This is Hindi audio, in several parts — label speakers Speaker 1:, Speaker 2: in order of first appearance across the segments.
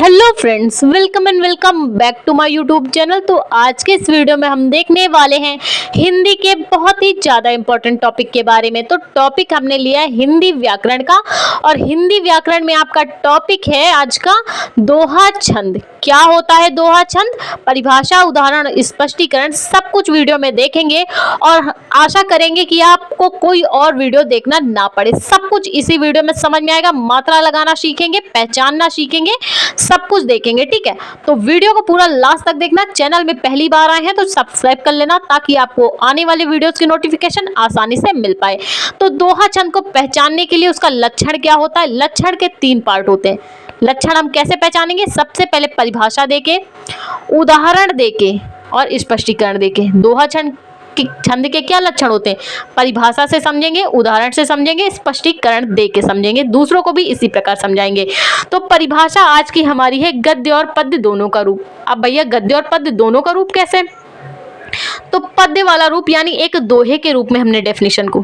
Speaker 1: Hello friends, welcome and welcome back to my YouTube channel. तो आज के इस वीडियो में हम देखने वाले हैं हिंदी के बहुत ही ज़्यादा इंपॉर्टेंट टॉपिक के बारे में। तो टॉपिक हमने लिया है हिंदी व्याकरण का, और हिंदी व्याकरण में आपका टॉपिक है आज का दोहा छंद। क्या होता है दोहा छंद, परिभाषा, उदाहरण, स्पष्टीकरण, सब कुछ वीडियो में देखेंगे और आशा करेंगे कि आपको कोई और वीडियो देखना ना पड़े। सब कुछ इसी वीडियो में समझ में आएगा। मात्रा लगाना सीखेंगे, पहचानना सीखेंगे, सब कुछ देखेंगे। ठीक है, तो वीडियो को पूरा लास्ट तक देखना। चैनल में पहली बार आए हैं तो सब्सक्राइब कर लेना ताकि आपको आने वाले वीडियोस की नोटिफिकेशन आसानी से मिल पाए। तो दोहा छंद को पहचानने के लिए उसका लक्षण क्या होता है, लक्षण के 3 पार्ट होते हैं। लक्षण हम कैसे पहचानेंगे, सबसे पहले परिभाषा देके, उदाहरण देके और स्पष्टीकरण देके। दोहा छंद के क्या लक्षण होते हैं, परिभाषा से समझेंगे, उदाहरण से समझेंगे, स्पष्टीकरण दे के समझेंगे, दूसरों को भी इसी प्रकार समझाएंगे। तो परिभाषा आज की हमारी है गद्य और पद्य दोनों का रूप। अब भैया गद्य और पद्य दोनों का रूप कैसे, तो पद्य वाला रूप यानी एक दोहे के रूप में हमने डेफिनेशन को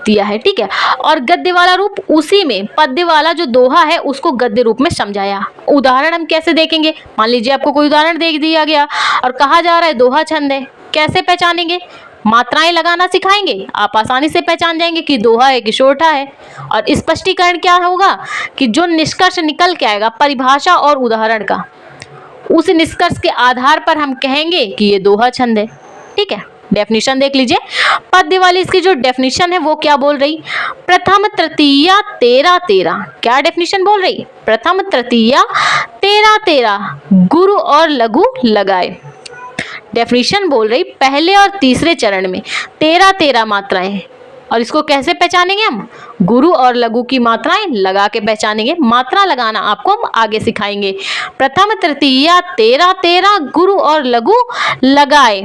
Speaker 1: दिया है। ठीक है, और गद्य वाला रूप उसी में पद्य वाला जो दोहा है उसको गद्य रूप में समझाया। उदाहरण हम कैसे देखेंगे, मान लीजिए आपको कोई उदाहरण दे दिया गया और कहा जा रहा है दोहा छंद है, कैसे पहचानेंगे, मात्राएं लगाना सिखाएंगे, आप आसानी से पहचान जाएंगे कि दोहा है कि सोठा है। और स्पष्टीकरण क्या होगा कि जो निष्कर्ष निकल के आएगा परिभाषा और उदाहरण का, उस निष्कर्ष के आधार पर हम कहेंगे कि ये दोहा छंद है। ठीक है, डेफिनेशन देख लीजिए। पद्य वाली इसकी जो डेफिनेशन है वो क्या बोल रही, प्रथम तृतीया तेरा तेरा। क्या डेफिनेशन बोल रही, प्रथम तृतीया तेरा तेरा गुरु और लघु लगाए। डेफिनेशन बोल रही पहले और तीसरे चरण में 13 मात्राएं, और इसको कैसे पहचानेंगे हम, गुरु और लघु की मात्राएं लगा के पहचानेंगे। मात्रा लगाना आपको हम आगे सिखाएंगे। प्रथम तृतीया 13 गुरु और लघु लगाए,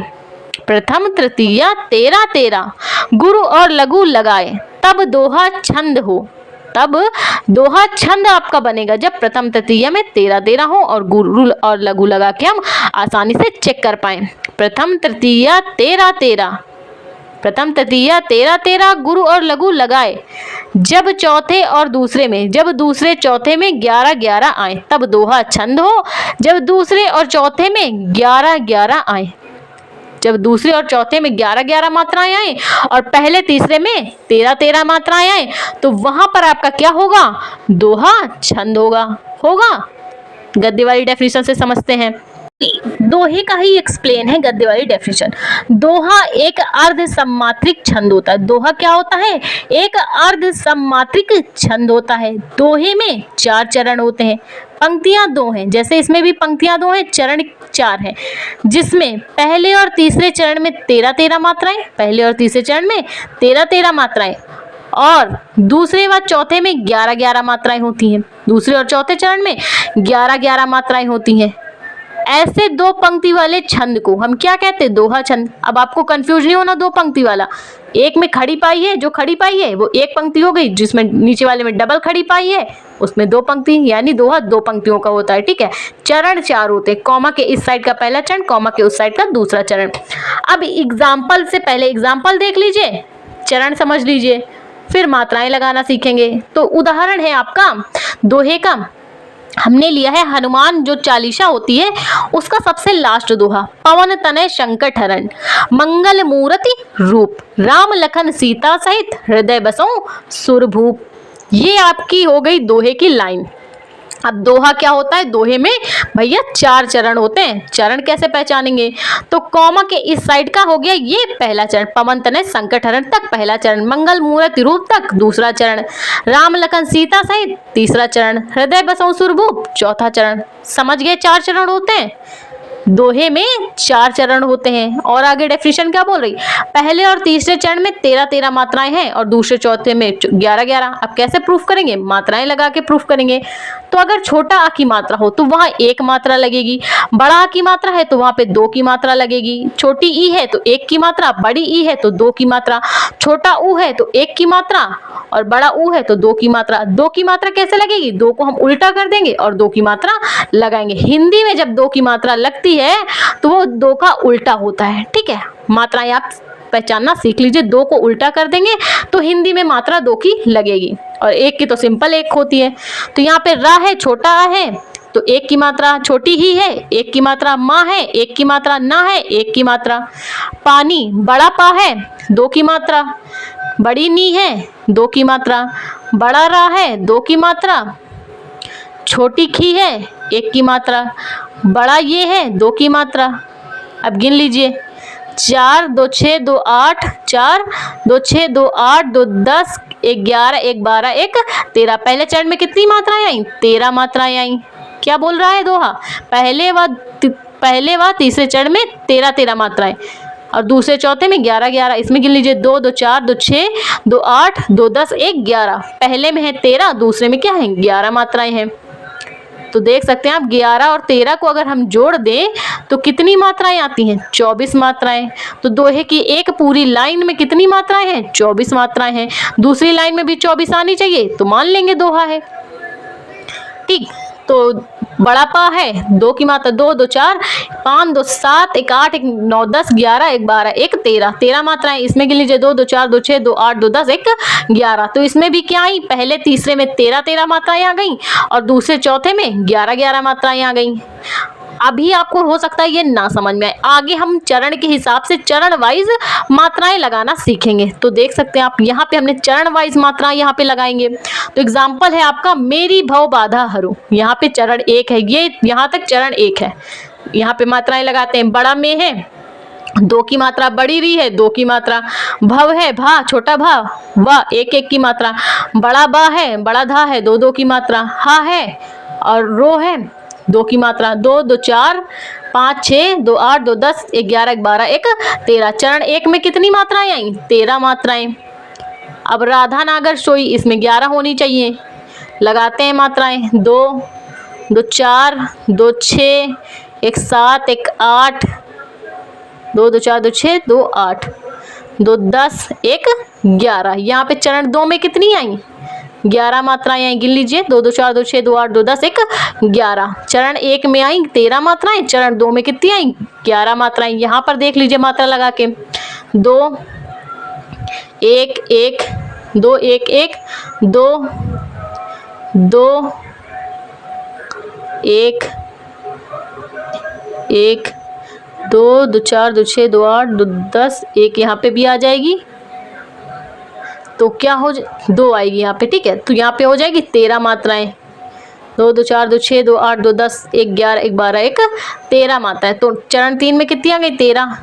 Speaker 1: प्रथम तृतीया 13 गुरु और लघु लगाए, तब दोहा छंद हो। तब दोहा छंद आपका बनेगा जब प्रथम तृतीया में 13 हो और गुरु और लघु लगा के हम आसानी से चेक कर पाए। प्रथम तृतीया 13 प्रथम तृतीया 13 गुरु और लघु लगाए, जब चौथे और दूसरे में, जब दूसरे चौथे में 11 आए, तब दोहा छंद हो। जब दूसरे और चौथे में 11 आए, जब दूसरे और चौथे में 11 मात्राएं आए और पहले तीसरे में 13 मात्राएं आए, तो वहां पर आपका क्या होगा, दोहा छंद होगा। गद्य वाली डेफिनेशन से समझते हैं। दोहे का ही एक्सप्लेन है गद्य वाली डेफिनेशन। दोहा एक अर्ध सम्मात्रिक छंद होता है। दोहा क्या होता है, एक अर्ध सम्मात्रिक छंद होता है। दोहे में 4 चरण होते हैं, पंक्तियां 2 हैं, जैसे इसमें भी पंक्तियां 2 हैं, चरण 4 हैं, जिसमें पहले और तीसरे चरण में 13 मात्राएं, पहले और तीसरे चरण में 13 मात्राएं, और दूसरे व चौथे में 11 मात्राएं होती हैं। दूसरे और चौथे चरण में 11 मात्राएं होती हैं। ऐसे 2 पंक्ति वाले छंद को हम क्या कहते हैं, दोहा छंद। अब आपको कंफ्यूज नहीं होना, 2 पंक्ति वाला, एक में खड़ी पाई है, जो खड़ी पाई है वो एक पंक्ति हो गई, जिसमें नीचे वाले में डबल खड़ी पाई है उसमें 2 पंक्ति, यानी दोहा 2 पंक्तियों का होता है। ठीक है, चरण 4 होते हैं, कॉमा के इस साइड का पहला चरण, कॉमा के उस साइड का दूसरा चरण। अब एग्जाम्पल से पहले एग्जाम्पल देख लीजिए, चरण समझ लीजिए, फिर मात्राएं लगाना सीखेंगे। तो उदाहरण है आपका दोहे का, हमने लिया है हनुमान जो चालीसा होती है उसका सबसे लास्ट दोहा, पवन तनय संकट हरण, मंगल मूर्ति रूप, राम लखन सीता सहित हृदय बसों सुरभूप। ये आपकी हो गई दोहे की लाइन। अब दोहा क्या होता है, दोहे में भैया 4 चरण होते हैं। चरण कैसे पहचानेंगे, तो कॉमा के इस साइड का हो गया ये पहला चरण, पवन तनय संकट हरण तक पहला चरण, मंगल मूर्ति रूप तक दूसरा चरण, राम लखन सीता सहित तीसरा चरण, हृदय बसों सुरभूप चौथा चरण। समझ गए, 4 चरण होते हैं दोहे में, 4 चरण होते हैं। और आगे डेफिनेशन क्या बोल रही, पहले और तीसरे चरण में 13 मात्राएं हैं और दूसरे चौथे में 11। अब कैसे प्रूफ करेंगे, मात्राएं लगा के प्रूफ करेंगे। तो अगर छोटा आ की मात्रा हो तो वहां 1 मात्रा लगेगी, बड़ा आ की मात्रा है तो वहां पे 2 की मात्रा लगेगी, छोटी ई है तो 1 की मात्रा, बड़ी ई है तो 2 की मात्रा, छोटा ऊ है तो 1 की मात्रा और बड़ा ऊ है तो 2 की मात्रा। 2 की मात्रा कैसे लगेगी, 2 को हम उल्टा कर देंगे और 2 की मात्रा लगाएंगे। हिंदी में जब 2 की मात्रा लगती है तो वो 2 का उल्टा होता है। ठीक है, मात्राएं आप पहचानना सीख लीजिए। 2 को उल्टा कर देंगे तो हिंदी में मात्रा 2 की लगेगी, और 1 की तो सिंपल 1 होती है। तो यहाँ पे रा है, छोटा आ है, तो एक की मात्रा छोटी ही है, एक की मात्रा माँ है, एक की मात्रा ना है, एक की मात्रा। पानी बड़ा पा है, दो की मात्रा। बड़ी नी है, दो की मात्रा। बड़ा रा है, दो की मात्रा। छोटी खी है, एक की मात्रा। बड़ा ये है, दो की मात्रा। अब गिन लीजिए, 4 2 6 2 8, 4 2 6 2 8 2 10 1 11 1 12 1 13। पहले चरण में कितनी मात्राएं आई? 13 मात्राएं आई। क्या बोल रहा है दोहा? पहले व तीसरे चरण में 13 मात्राएं और दूसरे चौथे में 11। इसमें गिन लीजिए, 2 2 4 2 6 2 8 2 10 1 11। पहले में है 13, दूसरे में क्या है? 11 मात्राएं हैं। तो देख सकते हैं आप, 11 और 13 को अगर हम जोड़ दें तो कितनी मात्राएं आती हैं? 24 मात्राएं। तो दोहे की एक पूरी लाइन में कितनी मात्राएं हैं? 24 मात्राएं हैं। दूसरी लाइन में भी 24 आनी चाहिए तो मान लेंगे दोहा है। ठीक, तो बड़ा पा है, दो की मात्रा, 2 2 4 5 2 7 1 8 1 9 10 11 1 12 1 13। 13 मात्राएं। इसमें गिन लीजिए, 2 2 4 2 6 2 8 2 10 1 11। तो इसमें भी क्या आई? पहले तीसरे में 13 मात्राएं आ गई और दूसरे चौथे में 11 मात्राएं आ गई। अभी आपको हो सकता है ये ना समझ में आए, आगे हम चरण के हिसाब से चरण वाइज मात्राएं लगाना सीखेंगे। तो देख सकते हैं आप, यहाँ पे हमने चरण वाइज मात्राएं यहाँ पे लगाएंगे। तो एग्जाम्पल है आपका, मेरी भव बाधा हरू। यहाँ पे चरण 1 है, ये यहाँ तक चरण 1 है। यहाँ पे मात्राएं लगाते हैं। बड़ा में है, 2 की मात्रा। बड़ी री है, 2 की मात्रा। भव है, भा छोटा भा, व 1 1 की मात्रा। बड़ा बा है, बड़ा धा है, 2 2 की मात्रा। हा है और रो है, 2 की मात्रा। 2 2 4 5 6 2 8 2 10 1 11 1 12 1 13। चरण 1 में कितनी मात्राएं आई? 13 मात्राएं। अब राधा नागर सोई, इसमें 11 होनी चाहिए। लगाते हैं मात्राएं। 2 2 4 2 6 1 7 1 8 2 2 4 2 6 2 8 2 10 1 11। यहाँ पे चरण 2 में कितनी आई? 11 मात्राएं आई। गिन लीजिए, 2 2 4 2 6 2 8 2 10 1 11। चरण 1 में आई 13 मात्राएं, चरण 2 में कितनी आई? 11 मात्राएं। यहाँ पर देख लीजिए मात्रा लगा के, 2 1 1 2 1 1 2 2 1 1 2 2 4 2 6 2 8 2 10 1। यहाँ पे भी आ जाएगी तो क्या हो 2 आएगी यहाँ पे। ठीक है, तो यहाँ पे हो जाएगी 13 मात्राएं। 2 2 4 2 6 2 8 2 10 1 11 1 12 1 13 मात्राएं। तो चरण 3 में कितनी आ गई? 13।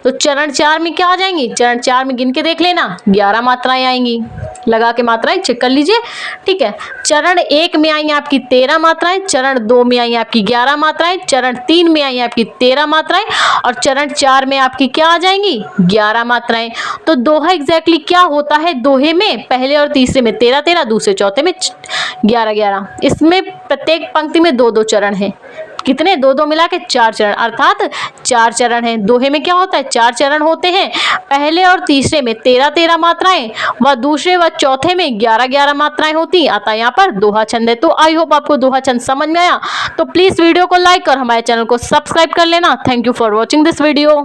Speaker 1: तो चरण 4 में क्या आ जाएंगी? चरण 4 में गिन के देख लेना, 11 मात्राएं आएंगी। लगा के मात्राएं चेक कर लीजिए। ठीक है, चरण 1 में आई आपकी 13 मात्राएं, चरण 2 में आई आपकी 11 मात्राएं, चरण 3 में आई आपकी 13 मात्राएं और चरण 4 में आपकी क्या आ जाएंगी? 11 मात्राएं। तो दोहा एग्जैक्टली क्या होता है? दोहे में पहले और तीसरे में 13 13, दूसरे चौथे में 11 11। इसमें प्रत्येक पंक्ति में 2 2 चरण हैं। कितने? 2 2 मिला के 4 चरण, अर्थात 4 चरण हैं। दोहे में क्या होता है? 4 चरण होते हैं। पहले और तीसरे में 13 13 मात्राएं व दूसरे व चौथे में 11 11 मात्राएं होती। आता यहाँ पर दोहा छंद है। तो आई होप आपको दोहा छंद समझ में आया। तो प्लीज वीडियो को लाइक और हमारे चैनल को सब्सक्राइब कर लेना। Thank you for watching this video.